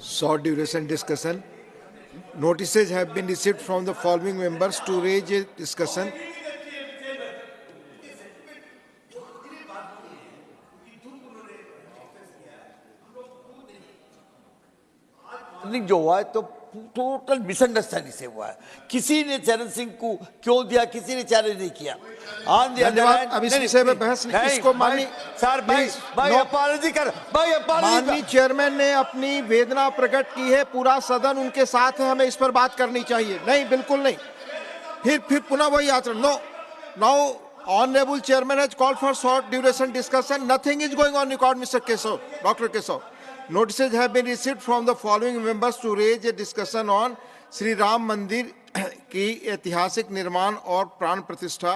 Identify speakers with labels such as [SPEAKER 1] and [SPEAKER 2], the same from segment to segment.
[SPEAKER 1] Short duration discussion. Notices have been received from the following members to raise a discussion.
[SPEAKER 2] जो हुआ है तो total misunderstanding से हुआ है। किसी ने चरण सिंह को क्यों दिया, किसी ने चैलेंज नहीं किया।
[SPEAKER 1] धन्यवाद। अब इस विषय में बहस नहीं, इसको माननीय
[SPEAKER 2] सर भाई अपॉलॉजी कर, भाई अपॉलॉजी।
[SPEAKER 1] माननीय चेयरमैन ने अपनी वेदना प्रकट की है, पूरा सदन उनके साथ है, हमें इस पर बात करनी चाहिए। नहीं, बिल्कुल नहीं। फिर पुनः वही आचरण। Now honourable chairman has called for short duration discussion. Nothing is going on record mister Keshav, doctor Keshav. Notices have been received from the following members to raise a discussion on Shri Ram मंदिर की ऐतिहासिक निर्माण और प्राण प्रतिष्ठा,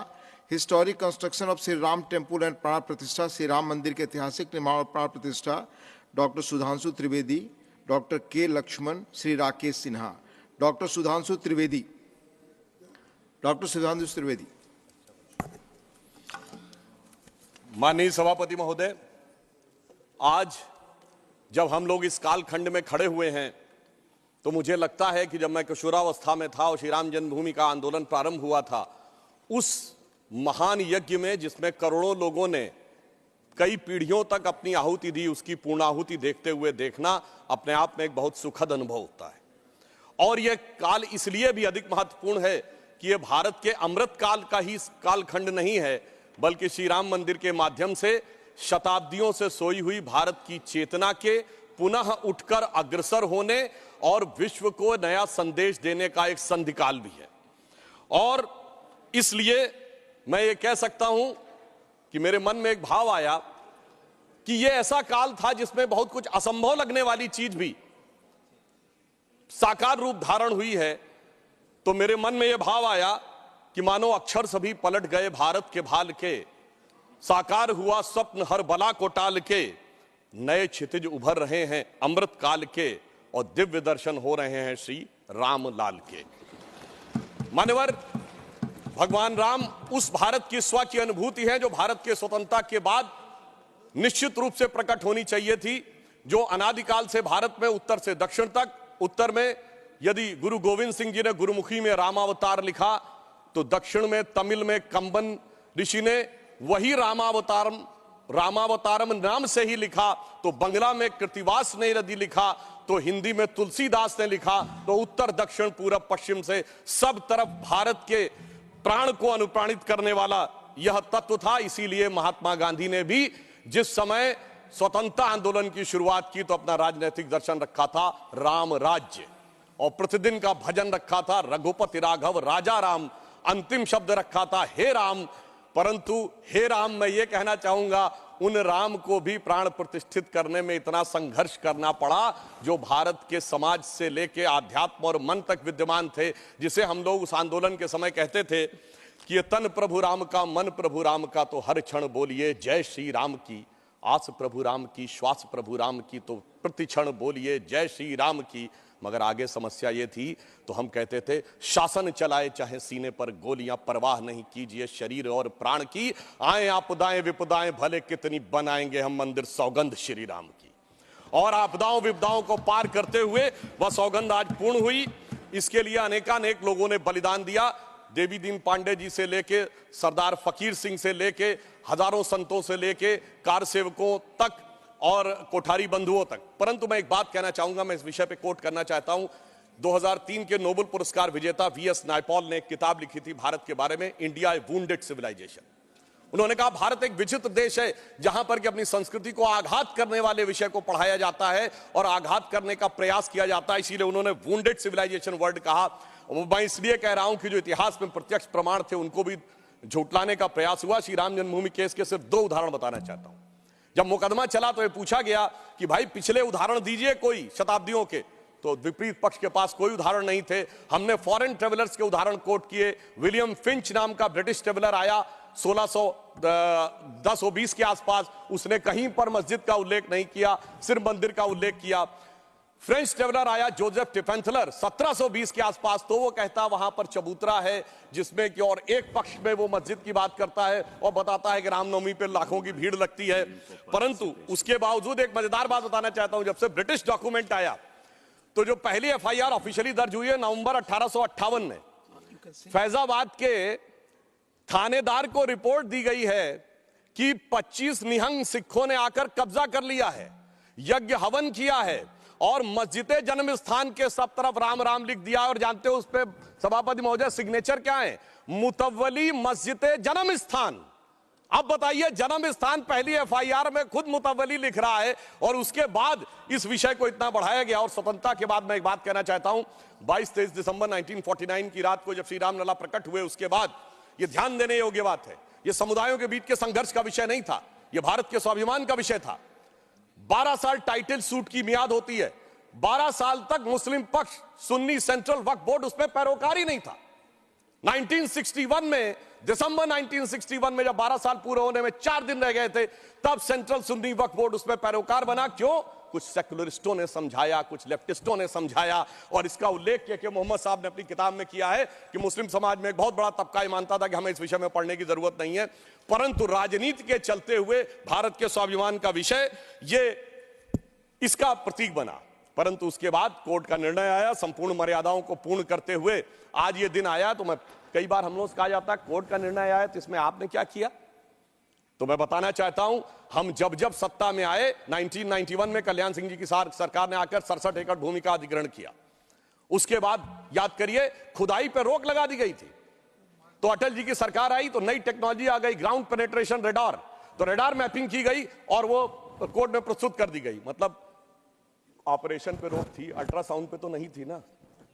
[SPEAKER 1] historic construction of Shri Ram temple and प्राण प्रतिष्ठा, श्री राम मंदिर के ऐतिहासिक निर्माण और प्राण प्रतिष्ठा, डॉक्टर सुधांशु त्रिवेदी, डॉक्टर के लक्ष्मण, श्री राकेश सिन्हा। डॉक्टर सुधांशु त्रिवेदी।
[SPEAKER 3] माननीय सभापति महोदय, आज जब हम लोग इस कालखंड में खड़े हुए हैं तो मुझे लगता है कि जब मैं किशोरावस्था में था और श्री राम जन्मभूमि का आंदोलन प्रारंभ हुआ था, उस महान यज्ञ में जिसमें करोड़ों लोगों ने कई पीढ़ियों तक अपनी आहुति दी, उसकी पूर्णाहुति देखते हुए देखना अपने आप में एक बहुत सुखद अनुभव होता है। और यह काल इसलिए भी अधिक महत्वपूर्ण है कि यह भारत के अमृत काल का ही कालखंड नहीं है, बल्कि श्री राम मंदिर के माध्यम से शताब्दियों से सोई हुई भारत की चेतना के पुनः उठकर अग्रसर होने और विश्व को नया संदेश देने का एक संधिकाल भी है। और इसलिए मैं ये कह सकता हूं कि मेरे मन में एक भाव आया कि ये ऐसा काल था जिसमें बहुत कुछ असंभव लगने वाली चीज भी साकार रूप धारण हुई है। तो मेरे मन में यह भाव आया कि मानो अक्षर सभी पलट गए भारत के भाल के, साकार हुआ स्वप्न हर बला को टाल के, नए क्षितिज उभर रहे हैं अमृत काल के और दिव्य दर्शन हो रहे हैं श्री राम लाल के। मान्यवर, भगवान राम उस भारत की स्व की अनुभूति है जो भारत के स्वतंत्रता के बाद निश्चित रूप से प्रकट होनी चाहिए थी, जो अनादिकाल से भारत में उत्तर से दक्षिण तक, उत्तर में यदि गुरु गोविंद सिंह जी ने गुरुमुखी में रामावतार लिखा तो दक्षिण में तमिल में कंबन ऋषि ने वही रामावतारम नाम से ही लिखा, तो बंगला में कृतिवास ने यदि लिखा तो हिंदी में तुलसीदास ने लिखा, तो उत्तर दक्षिण पूरब पश्चिम से सब तरफ भारत के प्राण को अनुप्राणित करने वाला यह तत्व था। इसीलिए महात्मा गांधी ने भी जिस समय स्वतंत्रता आंदोलन की शुरुआत की तो अपना राजनीतिक दर्शन रखा था राम राज्य, और प्रतिदिन का भजन रखा था रघुपति राघव राजा राम, अंतिम शब्द रखा था हे राम। परंतु हे राम, मैं ये कहना चाहूंगा उन राम को भी प्राण प्रतिष्ठित करने में इतना संघर्ष करना पड़ा जो भारत के समाज से लेके आध्यात्म और मन तक विद्यमान थे, जिसे हम लोग उस आंदोलन के समय कहते थे कि ये तन प्रभु राम का, मन प्रभु राम का, तो हर क्षण बोलिए जय श्री राम की, आस प्रभु राम की, श्वास प्रभु राम की, तो प्रति क्षण बोलिए जय श्री राम की। मगर आगे समस्या ये थी तो हम कहते थे शासन चलाए चाहे सीने पर गोलियां, परवाह नहीं कीजिए शरीर और प्राण की, आए आपदाएं विपदाएं भले कितनी, बनाएंगे हम मंदिर सौगंध श्री राम की। और आपदाओं विपदाओं को पार करते हुए वह सौगंध आज पूर्ण हुई। इसके लिए अनेकानेक लोगों ने बलिदान दिया, देवी दीन पांडे जी से लेके सरदार फकीर सिंह से लेके हजारों संतों से लेके कार सेवकों तक और कोठारी बंधुओं तक। परंतु मैं एक बात कहना चाहूंगा, मैं इस विषय पे कोट करना चाहता हूं। 2003 के नोबेल पुरस्कार विजेता वीएस नायपॉल ने एक किताब लिखी थी भारत के बारे में, इंडिया ए वुंडेड सिविलाइजेशन। उन्होंने कहा भारत एक विचित्र देश है जहां पर कि अपनी संस्कृति को आघात करने वाले विषय को पढ़ाया जाता है और आघात करने का प्रयास किया जाता है, इसीलिए उन्होंने वुंडेड सिविलाइजेशन वर्ड कहा। मैं इसलिए कह रहा हूं कि जो इतिहास में प्रत्यक्ष प्रमाण थे उनको भी झुटलाने का प्रयास हुआ। श्री राम जन्मभूमि केस के सिर्फ 2 उदाहरण बताना चाहता हूं। जब मुकदमा चला तो ये पूछा गया कि भाई पिछले उदाहरण दीजिए कोई शताब्दियों के, तो विपरीत पक्ष के पास कोई उदाहरण नहीं थे। हमने फॉरेन ट्रेवलर्स के उदाहरण कोट किए। विलियम फिंच नाम का ब्रिटिश ट्रेवलर आया 1610-20 के आसपास, उसने कहीं पर मस्जिद का उल्लेख नहीं किया, सिर्फ मंदिर का उल्लेख किया। फ्रेंच ट्रेवलर आया जोसेफ टिफेंथलर 1720 के आसपास, तो वो कहता वहां पर चबूतरा है जिसमें कि और एक पक्ष में वो मस्जिद की बात करता है और बताता है कि रामनवमी पे लाखों की भीड़ लगती है। परंतु उसके बावजूद एक मजेदार बात बताना चाहता हूं, जब से ब्रिटिश डॉक्यूमेंट आया तो जो पहली एफआईआर ऑफिशियली दर्ज हुई है नवंबर 1858 में, फैजाबाद के थानेदार को रिपोर्ट दी गई है कि 25 निहंग सिखों ने आकर कब्जा कर लिया है, यज्ञ हवन किया है और मस्जिद जन्म स्थान के सब तरफ राम राम लिख दिया। और जानते हो उस पे सभापति महोदय सिग्नेचर क्या है? मुतव्वली मस्जिद जन्म स्थान। अब बताइए, जन्म स्थान पहली एफआईआर में खुद मुतव्वली लिख रहा है और उसके बाद इस विषय को इतना बढ़ाया गया। और स्वतंत्रता के बाद मैं एक बात कहना चाहता हूं, 22-23 दिसंबर 1949 की रात को जब श्री राम लला प्रकट हुए, उसके बाद यह ध्यान देने योग्य बात है, यह समुदायों के बीच के संघर्ष का विषय नहीं था, यह भारत के स्वाभिमान का विषय था। 12 साल टाइटल सूट की मियाद होती है, 12 साल तक मुस्लिम पक्ष सुन्नी सेंट्रल वक्फ बोर्ड उसमें पैरोकारी नहीं था। 1961 में, दिसंबर 1961 में जब 12 साल पूरे होने में 4 दिन रह गए थे, तब सेंट्रल सुन्नी वक्फ बोर्ड उसमें पैरोकार बना। क्यों? कुछ सेकुलरिस्टों ने समझाया, कुछ लेफ्टिस्टों ने समझाया। और इसका उल्लेख के मोहम्मद साहब ने अपनी किताब में किया है कि मुस्लिम समाज में एक बहुत बड़ा तबका ये मानता था कि हमें इस विषय में पढ़ने की जरूरत नहीं है, परंतु राजनीति के चलते हुए भारत के स्वाभिमान का विषय ये इसका प्रतीक बना। परंतु उसके बाद कोर्ट का निर्णय आया, संपूर्ण मर्यादाओं को पूर्ण करते हुए आज ये दिन आया। तो मैं कई बार हम लोग कहा जाता है कोर्ट का निर्णय आया तो इसमें आपने क्या किया? तो मैं बताना चाहता हूं, हम जब जब सत्ता में आए 1991 में कल्याण सिंह जी की सरकार ने आकर 67 एकड़ भूमि का अधिग्रहण किया। उसके बाद याद करिए, खुदाई पर रोक लगा दी गई थी। तो अटल जी की सरकार आई तो नई टेक्नोलॉजी आ गई, ग्राउंड पेनेट्रेशन रेडार। तो रेडार मैपिंग की गई और वो कोर्ट में प्रस्तुत कर दी गई। मतलब ऑपरेशन पे रोक थी, अल्ट्रासाउंड पे तो नहीं थी ना।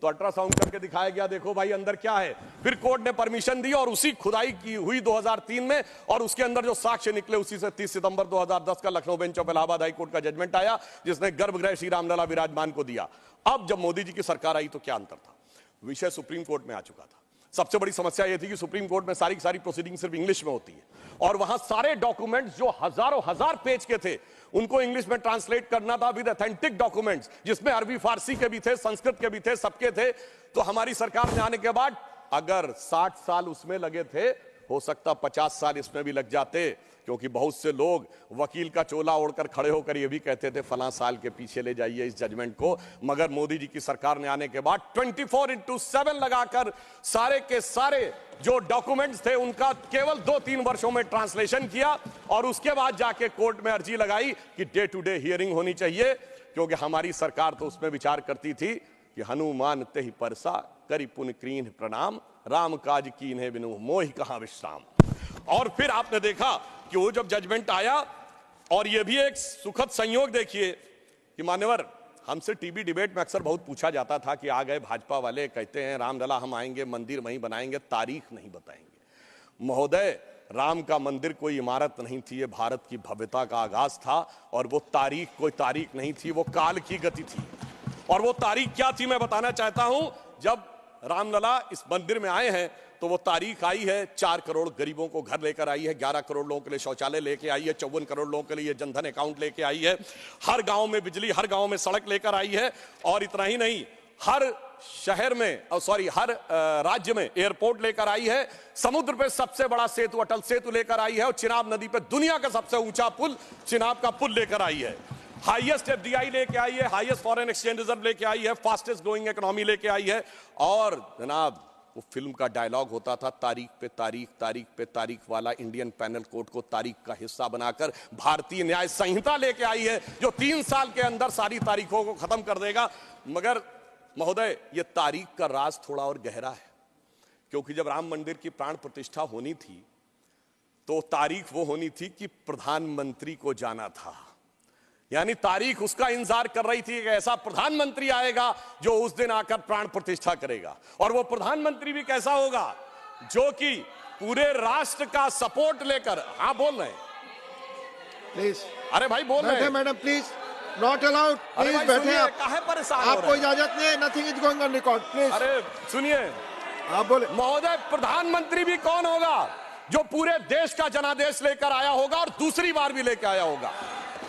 [SPEAKER 3] तो अल्ट्रासाउंड करके दिखाया गया, देखो भाई अंदर क्या है। फिर कोर्ट ने परमिशन दी और उसी खुदाई की हुई 2003 में, और उसके अंदर जो साक्ष्य निकले उसी से 30 सितंबर 2010 का Lucknow bench of Allahabad high court का जजमेंट आया, जिसने गर्भगृह श्री रामलला विराजमान को दिया। अब जब मोदी जी की सरकार आई तो क्या अंतर था? विषय सुप्रीम कोर्ट में आ चुका था। सबसे बड़ी समस्या यह थी कि सुप्रीम कोर्ट में सारी की सारी प्रोसीडिंग सिर्फ इंग्लिश में होती है और वहां सारे डॉक्यूमेंट्स जो हजारों हजार पेज के थे उनको इंग्लिश में ट्रांसलेट करना था विद ऑथेंटिक डॉक्यूमेंट्स, जिसमें अरबी फारसी के भी थे, संस्कृत के भी थे, सबके थे। तो हमारी सरकार में आने के बाद अगर 60 साल उसमें लगे थे, हो सकता 50 साल इसमें भी लग जाते, क्योंकि बहुत से लोग वकील का चोला ओढ़कर खड़े होकर ये भी कहते थे फलां साल के पीछे ले जाइए इस जजमेंट को। मगर मोदी जी की सरकार ने आने के बाद 24/7 लगाकर सारे के सारे जो डॉक्यूमेंट्स थे उनका केवल 2-3 वर्षों में ट्रांसलेशन किया और उसके बाद जाके कोर्ट में अर्जी लगाई कि डे टू डे हियरिंग होनी चाहिए, क्योंकि हमारी सरकार तो उसमें विचार करती थी कि हनुमान तेहि परसा करि पुन कीन्ह प्रणाम, राम काज कीन्हे बिनु मोहि कहां विश्राम। और फिर आपने देखा कि वो जब जजमेंट आया, और ये भी एक सुखद संयोग देखिए कि मान्यवर, हमसे टीवी डिबेट में अक्सर बहुत पूछा जाता था कि आ गए भाजपा वाले, कहते हैं रामलला हम आएंगे, मंदिर वहीं बनाएंगे, तारीख नहीं बताएंगे। महोदय, राम का मंदिर कोई इमारत नहीं थी, ये भारत की भव्यता का आगाज था। और वो तारीख कोई तारीख नहीं थी, वो काल की गति थी। और वो तारीख क्या थी मैं बताना चाहता हूं। जब रामलला इस मंदिर में आए हैं तो वो तारीख आई है, 4 करोड़ गरीबों को घर लेकर आई है, 11 करोड़ लोगों के लिए शौचालय लेके आई है, 54 करोड़ लोगों के लिए जनधन अकाउंट लेके आई है, हर गांव में बिजली, हर गांव में सड़क लेकर आई है। और इतना ही नहीं, हर शहर में हर राज्य में एयरपोर्ट लेकर आई है, समुद्र पे सबसे बड़ा सेतु अटल सेतु लेकर आई है, और चिनाब नदी पे दुनिया का सबसे ऊंचा पुल चिनाब का पुल लेकर आई है, हाईएस्ट एफडीआई लेके आई है, हाईएस्ट फॉरेन एक्सचेंज रिजर्व लेके आई है, फास्टेस्ट ग्रोइंग इकोनॉमी लेके आई है। और जनाब, वो फिल्म का डायलॉग होता था, तारीख पे तारीख, तारीख पे तारीख वाला इंडियन पैनल कोड को तारीख का हिस्सा बनाकर भारतीय न्याय संहिता लेके आई है, जो 3 साल के अंदर सारी तारीखों को खत्म कर देगा। मगर महोदय, ये तारीख का राज थोड़ा और गहरा है, क्योंकि जब राम मंदिर की प्राण प्रतिष्ठा होनी थी तो तारीख वो होनी थी कि प्रधानमंत्री को जाना था, यानी तारीख उसका इंतजार कर रही थी कि ऐसा प्रधानमंत्री आएगा जो उस दिन आकर प्राण प्रतिष्ठा करेगा। और वो प्रधानमंत्री भी कैसा होगा, जो कि पूरे राष्ट्र का सपोर्ट लेकर, हाँ बोल रहे हैं
[SPEAKER 1] प्लीज,
[SPEAKER 3] अरे भाई बोल रहे हैं
[SPEAKER 1] madam please, not allowed, please बैठे आप,
[SPEAKER 3] काहे परेशान हो रहे हैं?
[SPEAKER 1] आपको इजाजत नहीं है, nothing is going on record, please.
[SPEAKER 3] अरे सुनिए,
[SPEAKER 1] आप बोले।
[SPEAKER 3] महोदय, प्रधानमंत्री भी कौन होगा, जो पूरे देश का जनादेश लेकर आया होगा और दूसरी बार भी लेकर आया होगा,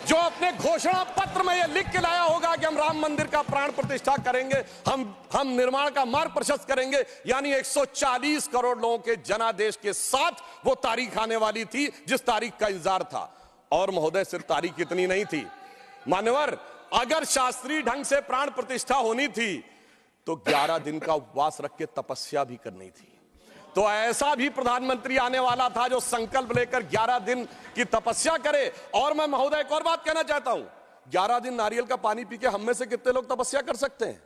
[SPEAKER 3] जो अपने घोषणा पत्र में यह लिख के लाया होगा कि हम राम मंदिर का प्राण प्रतिष्ठा करेंगे, हम निर्माण का मार्ग प्रशस्त करेंगे। यानी 140 करोड़ लोगों के जनादेश के साथ वो तारीख आने वाली थी जिस तारीख का इंतजार था। और महोदय, सिर्फ तारीख इतनी नहीं थी मान्यवर, अगर शास्त्रीय ढंग से प्राण प्रतिष्ठा होनी थी तो 11 दिन का उपवास रख के तपस्या भी करनी थी। तो ऐसा भी प्रधानमंत्री आने वाला था जो संकल्प लेकर 11 दिन की तपस्या करे। और मैं महोदय एक और बात कहना चाहता हूं, 11 दिन नारियल का पानी पी के हम में से कितने लोग तपस्या कर सकते हैं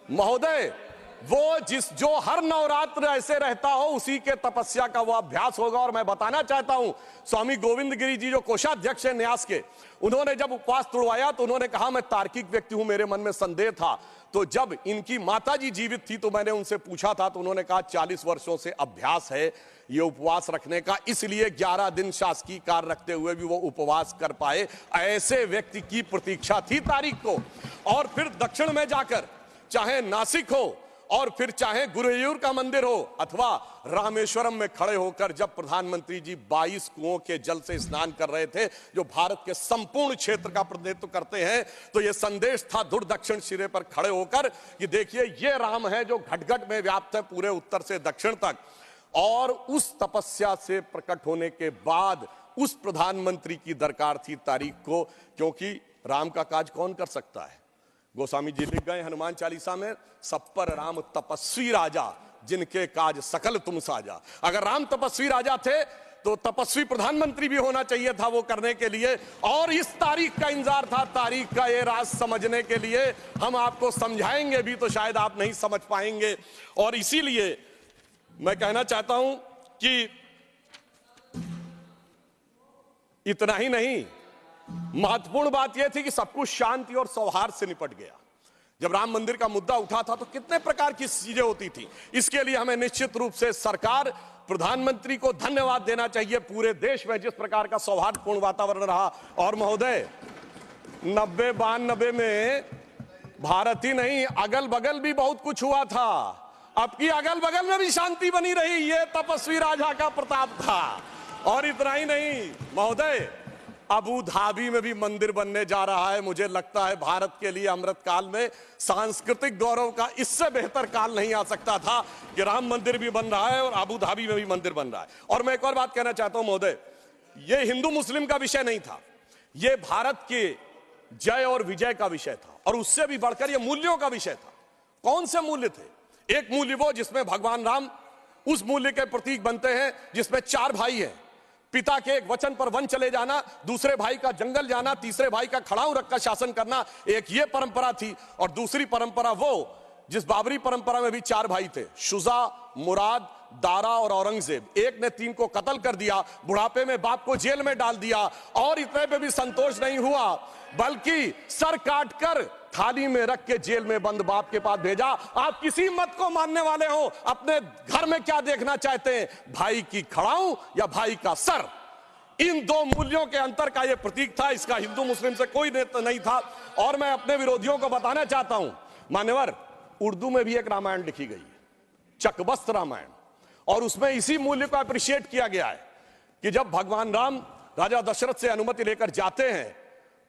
[SPEAKER 3] महोदय? वो जो हर नवरात्र ऐसे रहता हो उसी के तपस्या का वो अभ्यास होगा। और मैं बताना चाहता हूं, स्वामी गोविंद गिरी जी जो कोषाध्यक्ष हैं न्यास के, उन्होंने जब उपवास तोड़वाया तो उन्होंने कहा मैं तार्किक व्यक्ति हूं, मेरे मन में संदेह था। तो जब इनकी माताजी जीवित थी तो मैंने उनसे पूछा था, तो उन्होंने कहा 40 वर्षों से अभ्यास है ये उपवास रखने का, इसलिए 11 दिन शासकीय कार्य रखते हुए भी वो उपवास कर पाए। ऐसे व्यक्ति की प्रतीक्षा थी तारीख को। और फिर दक्षिण में जाकर, चाहे नासिक हो और फिर चाहे गुरुवायूर का मंदिर हो अथवा रामेश्वरम में खड़े होकर जब प्रधानमंत्री जी 22 कुओं के जल से स्नान कर रहे थे, जो भारत के संपूर्ण क्षेत्र का प्रतिनिधित्व करते हैं, तो यह संदेश था दूर दक्षिण सिरे पर खड़े होकर कि देखिए ये राम है जो घट घट में व्याप्त है पूरे उत्तर से दक्षिण तक। और उस तपस्या से प्रकट होने के बाद उस प्रधानमंत्री की दरकार थी तारीख को, क्योंकि राम का काज कौन कर सकता है? गोस्वामी जी लिख गए हनुमान चालीसा में, सब पर राम तपस्वी राजा, जिनके काज सकल तुम साजा। अगर राम तपस्वी राजा थे तो तपस्वी प्रधानमंत्री भी होना चाहिए था वो करने के लिए। और इस तारीख का इंतजार था, तारीख का ये राज समझने के लिए। हम आपको समझाएंगे भी तो शायद आप नहीं समझ पाएंगे। और इसीलिए मैं कहना चाहता हूं कि इतना ही नहीं, महत्वपूर्ण बात यह थी कि सब कुछ शांति और सौहार्द से निपट गया। जब राम मंदिर का मुद्दा उठा था तो कितने प्रकार की चीजें होती थी। इसके लिए हमें निश्चित रूप से सरकार, प्रधानमंत्री को धन्यवाद देना चाहिए। पूरे देश में जिस प्रकार का सौहार्दपूर्ण वातावरण रहा। और महोदय 90-92 में भारत ही नहीं अगल बगल भी बहुत कुछ हुआ था। अब की अगल बगल में भी शांति बनी रही, ये तपस्वी राजा का प्रताप था। और इतना ही नहीं महोदय, अबू धाबी में भी मंदिर बनने जा रहा है। मुझे लगता है भारत के लिए अमृत काल में सांस्कृतिक गौरव का इससे बेहतर काल नहीं आ सकता था कि राम मंदिर भी बन रहा है और अबू धाबी में भी मंदिर बन रहा है। और मैं एक और बात कहना चाहता हूं महोदय, यह हिंदू मुस्लिम का विषय नहीं था, यह भारत के जय और विजय का विषय था। और उससे भी बढ़कर यह मूल्यों का विषय था। कौन से मूल्य थे? एक मूल्य वो जिसमें भगवान राम उस मूल्य के प्रतीक बनते हैं जिसमें 4 भाई हैं, पिता के एक वचन पर वन चले जाना, दूसरे भाई का जंगल जाना, तीसरे भाई का खड़ाऊ रखकर शासन करना, एक ये परंपरा थी। और दूसरी परंपरा वो जिस बाबरी परंपरा में भी 4 भाई थे, शुजा, मुराद, दारा और औरंगजेब। एक ने 3 को कत्ल कर दिया, बुढ़ापे में बाप को जेल में डाल दिया। और इतने पे भी संतोष नहीं हुआ, बल्कि सर काटकर थाली में रख के जेल में बंद बाप के पास भेजा। आप किसी मत को मानने वाले हो, अपने घर में क्या देखना चाहते हैं, भाई की खड़ाऊ या भाई का सर? इन 2 मूल्यों के अंतर का यह प्रतीक था। इसका हिंदू मुस्लिम से कोई नहीं था। और मैं अपने विरोधियों को बताना चाहता हूं, मान्यवर, उर्दू में भी एक रामायण लिखी गई है, चकबस्त रामायण, और उसमें इसी मूल्य को अप्रिशिएट किया गया है कि जब भगवान राम राजा दशरथ से अनुमति लेकर जाते हैं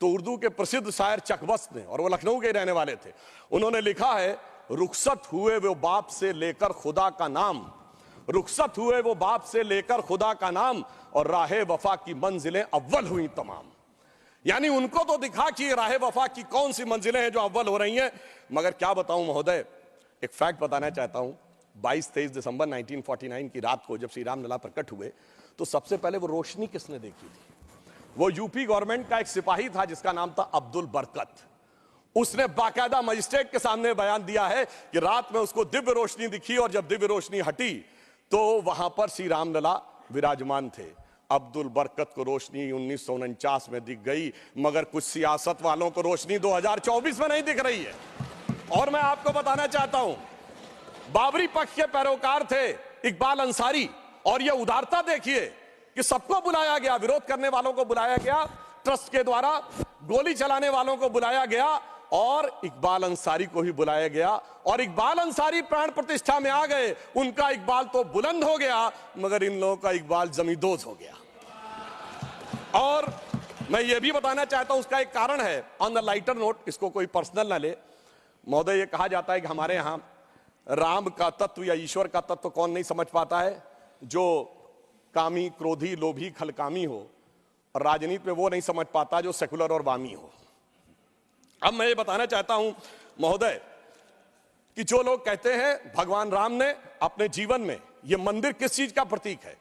[SPEAKER 3] तो उर्दू के प्रसिद्ध शायर चकबस्त ने, और वो लखनऊ के रहने वाले थे, उन्होंने लिखा है, रुखसत हुए वो बाप से लेकर खुदा का नाम, रुखसत हुए वो बाप से लेकर खुदा का नाम, और राहे वफा की मंजिलें अव्वल हुई तमाम। यानी उनको तो दिखा कि राहे वफा की कौन सी मंजिलें हैं जो अव्वल हो रही हैं। मगर क्या बताऊं महोदय, एक फैक्ट बताना चाहता हूं। 22-23 दिसंबर 1949 की रात को जब श्री राम लला प्रकट हुए तो सबसे पहले वो रोशनी किसने देखी थी? वो यूपी गवर्नमेंट का एक सिपाही था जिसका नाम था अब्दुल बरकत। उसने बाकायदा मजिस्ट्रेट के सामने बयान दिया है कि रात में उसको दिव्य रोशनी दिखी, और जब दिव्य रोशनी हटी तो वहां पर श्री राम लला विराजमान थे। अब्दुल बरकत को रोशनी 1949 में दिख गई, मगर कुछ सियासत वालों को रोशनी 2024 में नहीं दिख रही है। और मैं आपको बताना चाहता हूं, बाबरी पक्ष के पैरोकार थे इकबाल अंसारी, और यह उदारता देखिए कि सबको बुलाया गया, विरोध करने वालों को बुलाया गया, ट्रस्ट के द्वारा गोली चलाने वालों को बुलाया गया, और इकबाल अंसारी को ही बुलाया गया। और इकबाल अंसारी प्राण प्रतिष्ठा में आ गए। उनका इकबाल तो बुलंद हो गया, मगर इन लोगों का इकबाल जमींदोज हो गया। और मैं ये भी बताना चाहता हूं, उसका एक कारण है। ऑन द लाइटर नोट, इसको कोई पर्सनल ना ले महोदय, ये कहा जाता है कि हमारे यहां राम का तत्व या ईश्वर का तत्व कौन नहीं समझ पाता है? जो कामी, क्रोधी, लोभी, खलकामी हो। और राजनीति में वो नहीं समझ पाता जो सेकुलर और वामी हो। अब मैं ये बताना चाहता हूं महोदय कि जो लोग कहते हैं भगवान राम ने अपने जीवन में ये मंदिर किस चीज का प्रतीक है,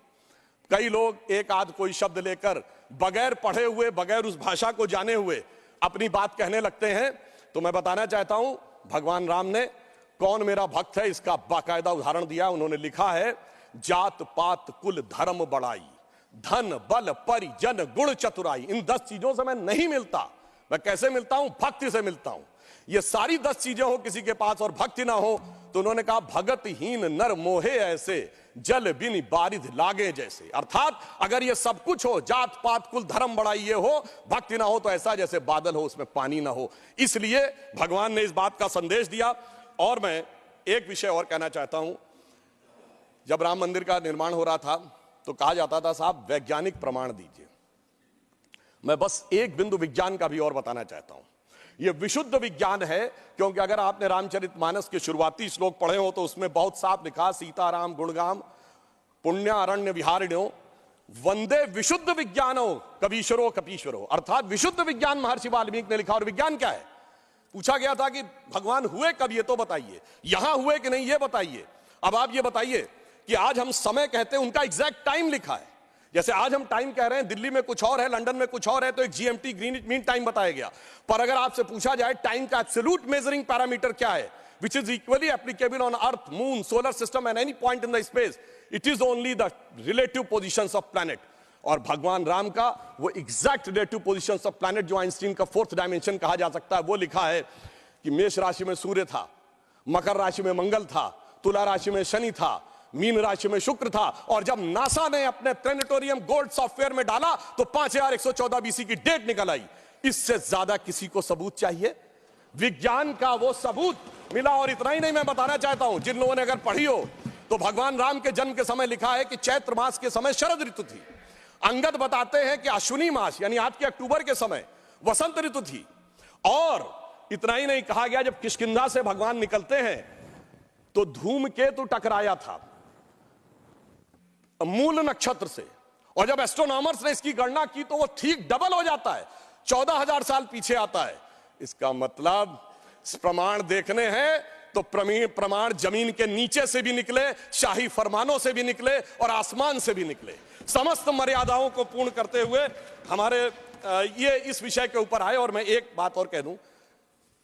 [SPEAKER 3] कई लोग एक आध कोई शब्द लेकर बगैर पढ़े हुए, बगैर उस भाषा को जाने हुए अपनी बात कहने लगते हैं। तो मैं बताना चाहता हूं भगवान राम ने कौन मेरा भक्त है इसका बाकायदा उदाहरण दिया। उन्होंने लिखा है, जात पात कुल धर्म बड़ाई, धन बल परिजन गुण चतुराई। इन 10 चीजों से मैं नहीं मिलता। मैं कैसे मिलता हूं? भक्ति से मिलता हूं। ये सारी 10 चीजें हो किसी के पास और भक्ति ना हो, तो उन्होंने कहा भगतहीन नर मोहे ऐसे, जल बिन बारिध लागे जैसे। अर्थात अगर ये सब कुछ हो, जात पात कुल धर्म बड़ाई ये हो, भक्ति ना हो तो ऐसा जैसे बादल हो उसमें पानी ना हो। इसलिए भगवान ने इस बात का संदेश दिया। और मैं एक विषय और कहना चाहता हूं, जब राम मंदिर का निर्माण हो रहा था तो कहा जाता था साहब वैज्ञानिक प्रमाण दीजिए। मैं बस एक बिंदु विज्ञान का भी और बताना चाहता हूं। यह विशुद्ध विज्ञान है, क्योंकि अगर आपने रामचरितमानस के शुरुआती श्लोक पढ़े हो तो उसमें बहुत साफ लिखा, सीताराम गुणगाम पुण्य अरण्य विहारिण्यो वंदे विशुद्ध विज्ञानो कबीश्वरो कपीश्वरो। अर्थात विशुद्ध विज्ञान महर्षि वाल्मीकि ने लिखा। और विज्ञान क्या है? पूछा गया था कि भगवान हुए कब, ये तो बताइए, यहां हुए कि नहीं ये बताइए। अब आप ये बताइए कि आज हम समय कहते हैं, उनका एग्जैक्ट टाइम लिखा है। जैसे आज हम टाइम कह रहे हैं, दिल्ली में कुछ और है, लंदन में कुछ और है, तो एक जीएमटी ग्रीनिच मीन टाइम बताया गया। पर अगर आपसे पूछा जाए टाइम का एब्सोल्यूट मेजरिंग पैरामीटर क्या है, which is equally applicable on earth, moon, solar system and any point in the space, it is only the relative positions of planet। और भगवान राम का वो exact relative positions of planet, जो Einstein का 4th dimension कहा जा सकता है, वो लिखा है कि मेष राशि में सूर्य था, मकर राशि में मंगल था, तुला राशि में शनि था, मीन राशि में शुक्र था। और जब नासा ने अपने प्लेनेटोरियम गोल्ड सॉफ्टवेयर में डाला तो 5114 बीसी की डेट निकल आई। इससे ज्यादा किसी को सबूत चाहिए? विज्ञान का वो सबूत मिला। और इतना ही नहीं, मैं बताना चाहता हूं, जिन लोगों ने अगर पढ़ी हो तो भगवान राम के जन्म के समय लिखा है कि चैत्र मास के समय शरद ऋतु थी। अंगद बताते हैं कि अश्विनी मास यानी आज के अक्टूबर के समय वसंत ऋतु थी। और इतना ही नहीं, कहा गया जब किष्किंधा से भगवान निकलते हैं तो धूमकेतु टकराया था मूल नक्षत्र से। और जब एस्ट्रोनॉमर्स ने इसकी गणना की तो वो ठीक डबल हो जाता है, 14,000 साल पीछे आता है। इसका मतलब प्रमाण देखने हैं तो प्रमाण जमीन के नीचे से भी निकले, शाही फरमानों से भी निकले और आसमान से भी निकले। समस्त मर्यादाओं को पूर्ण करते हुए हमारे ये इस विषय के ऊपर आए। और मैं एक बात और कह दूं,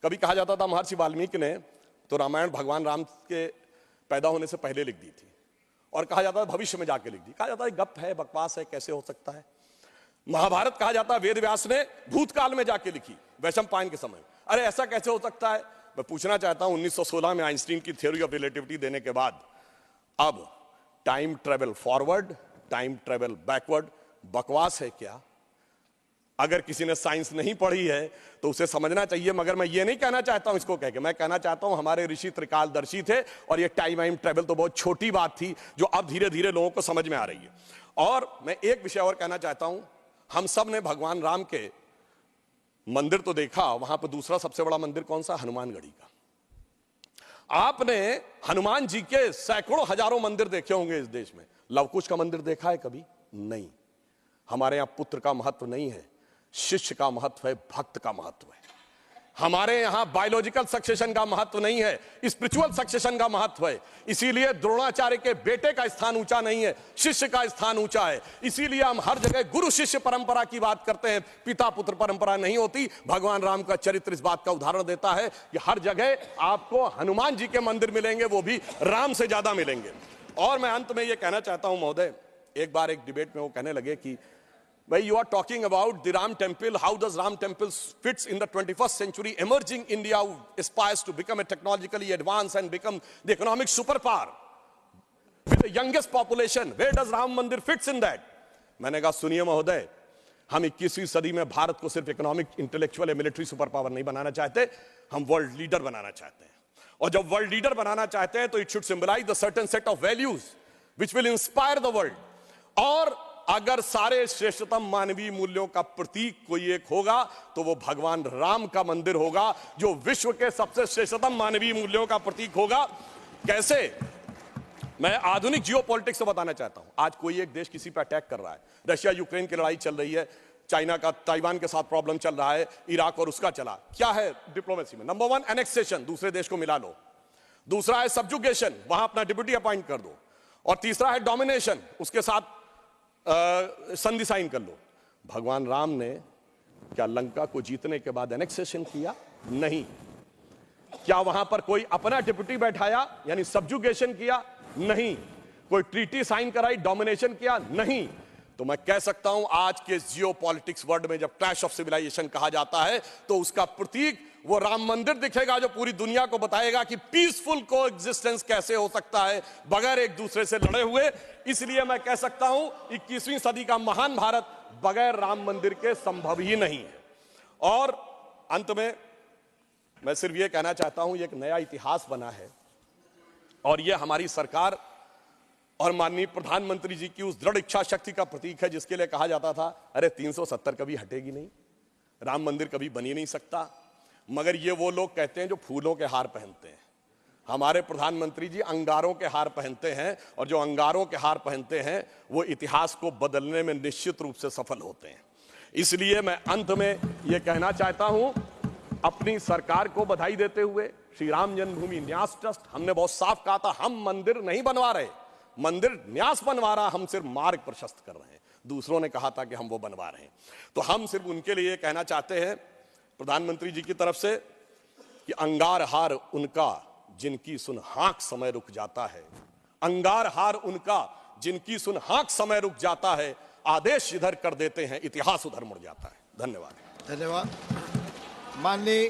[SPEAKER 3] कभी कहा जाता था महर्षि वाल्मीकि ने तो रामायण भगवान राम के पैदा होने से पहले लिख दी थी, और कहा जाता है भविष्य में जाके लिख दी। कहा जाता है गप है, बकवास है, कैसे हो सकता है। महाभारत कहा जाता है वेद व्यास ने भूतकाल में जाके लिखी, वैशंपायन के समय। अरे ऐसा कैसे हो सकता है? मैं पूछना चाहता हूं, 1916 में आइंस्टीन की थ्योरी ऑफ रिलेटिविटी देने के बाद अब time travel forward, time travel backward बकवास है क्या? अगर किसी ने साइंस नहीं पढ़ी है तो उसे समझना चाहिए। मगर मैं ये नहीं कहना चाहता हूं इसको कह के, मैं कहना चाहता हूं हमारे ऋषि त्रिकालदर्शी थे और ये टाइम ट्रेवल तो बहुत छोटी बात थी जो अब धीरे धीरे लोगों को समझ में आ रही है। और मैं एक विषय और कहना चाहता हूं, हम सब ने भगवान राम के मंदिर तो देखा, वहां पर दूसरा सबसे बड़ा मंदिर कौन सा? हनुमानगढ़ी का। आपने हनुमान जी के सैकड़ों हजारों मंदिर देखे होंगे इस देश में, लवकुश का मंदिर देखा है कभी? नहीं। हमारे यहां पुत्र का महत्व नहीं है, शिष्य का महत्व है, भक्त का महत्व है। हमारे यहां बायोलॉजिकल सक्सेशन का महत्व नहीं है, स्पिरिचुअल सक्सेशन का महत्व है। इसीलिए द्रोणाचार्य के बेटे का स्थान ऊंचा नहीं है, शिष्य का स्थान ऊंचा है। इसीलिए हम हर जगह गुरु शिष्य परंपरा की बात करते हैं, पिता पुत्र परंपरा नहीं होती। भगवान राम का चरित्र इस बात का उदाहरण देता है कि हर जगह आपको हनुमान जी के मंदिर मिलेंगे, वो भी राम से ज्यादा मिलेंगे। और मैं अंत में यह कहना चाहता हूं महोदय, एक बार एक डिबेट में वो कहने लगे कि भाई you are talking about the Ram temple, how does Ram temple fits in the 21st century emerging India who aspires to become a technologically advanced and become the economic superpower with the youngest population, where does Ram Mandir fits in that? मैंने कहा सुनिए महोदय, हम 21वीं सदी में भारत को सिर्फ इकोनॉमिक, इंटेलेक्चुअल या मिलिट्री सुपर पावर नहीं बनाना चाहते, हम वर्ल्ड लीडर बनाना चाहते हैं। और जब वर्ल्ड लीडर बनाना चाहते हैं तो it should symbolise the certain set of values which will inspire the world. और अगर सारे श्रेष्ठतम मानवीय मूल्यों का प्रतीक कोई एक होगा तो वो भगवान राम का मंदिर होगा, जो विश्व के सबसे श्रेष्ठतम मानवीय मूल्यों का प्रतीक होगा। कैसे? मैं आधुनिक जियोपॉलिटिक्स से बताना चाहता हूं। आज कोई एक देश किसी पर अटैक कर रहा है, रशिया यूक्रेन की लड़ाई चल रही है, चाइना का ताइवान के साथ प्रॉब्लम चल रहा है, इराक और उसका चला। क्या है डिप्लोमेसी में? नंबर 1 एनेक्सेशन, दूसरे देश को मिला लो। दूसरा है सब्जुगेशन, वहां अपना डिप्यूटी अपॉइंट कर दो। और तीसरा है डोमिनेशन, उसके साथ संधि साइन कर लो। भगवान राम ने क्या लंका को जीतने के बाद एनेक्सेशन किया? नहीं। क्या वहां पर कोई अपना डिप्यूटी बैठाया यानी सब्जुगेशन किया? नहीं। कोई ट्रीटी साइन कराई, डोमिनेशन किया? नहीं। तो मैं कह सकता हूं आज के जियोपॉलिटिक्स वर्ल्ड में जब क्लैश ऑफ सिविलाइजेशन कहा जाता है तो उसका प्रतीक वो राम मंदिर दिखेगा जो पूरी दुनिया को बताएगा कि पीसफुल को एग्जिस्टेंस कैसे हो सकता है बगैर एक दूसरे से लड़े हुए। इसलिए मैं कह सकता हूं 21वीं सदी का महान भारत बगैर राम मंदिर के संभव ही नहीं है। और अंत में मैं सिर्फ ये कहना चाहता हूं, ये एक नया इतिहास बना है और ये हमारी सरकार और माननीय प्रधानमंत्री जी की उस दृढ़ इच्छा शक्ति का प्रतीक है जिसके लिए कहा जाता था अरे 370 कभी हटेगी नहीं, राम मंदिर कभी बन ही नहीं सकता। मगर ये वो लोग कहते हैं जो फूलों के हार पहनते हैं। हमारे प्रधानमंत्री जी अंगारों के हार पहनते हैं और जो अंगारों के हार पहनते हैं वो इतिहास को बदलने में निश्चित रूप से सफल होते हैं। इसलिए मैं अंत में ये कहना चाहता हूं, अपनी सरकार को बधाई देते हुए, श्री राम जन्मभूमि न्यास ट्रस्ट, हमने बहुत साफ कहा था हम मंदिर नहीं बनवा रहे, मंदिर न्यास बनवा रहा, हम सिर्फ मार्ग प्रशस्त कर रहे हैं। दूसरों ने कहा था कि हम वो बनवा रहे हैं। तो हम सिर्फ उनके लिए कहना चाहते हैं प्रधानमंत्री जी की तरफ से कि अंगार हार उनका जिनकी सुन हाक समय रुक जाता है, अंगार हार उनका जिनकी सुन हाक समय रुक जाता है, आदेश इधर कर देते हैं इतिहास उधर मुड़ जाता है। धन्यवाद।
[SPEAKER 1] धन्यवाद। माननीय